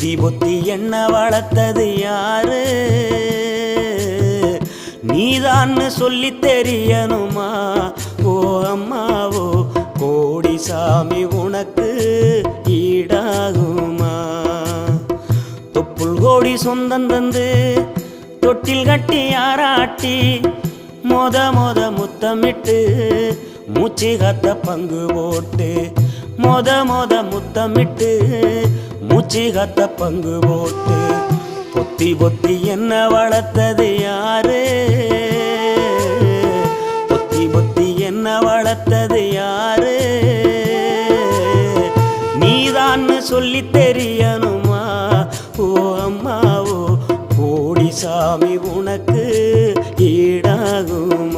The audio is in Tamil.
பொத்தி பொத்தி என்ன வளர்த்தது யாரு நீதான்னு சொல்லி தெரியணுமா ஓ அம்மாவோ கோடி சாமி உனக்கு ஈடாகுமா தொப்புள் கோடி சொந்தம் தந்து தொட்டில் கட்டி ஆராட்டி மொத மொத முத்தமிட்டு மூச்சு காத்த பங்கு போட்டு மொத மொத முத்தமிட்டு மூச்சு காத்த பங்கு போட்டு பொத்தி பொத்தி என்ன வளர்த்தது யாரு பொத்தி பொத்தி என்ன வளர்த்தது யாரு நீதான்னு சொல்லி தெரியணுமா ஓ அம்மாவோ கோடி சாமி உனக்கு ஈடாகும்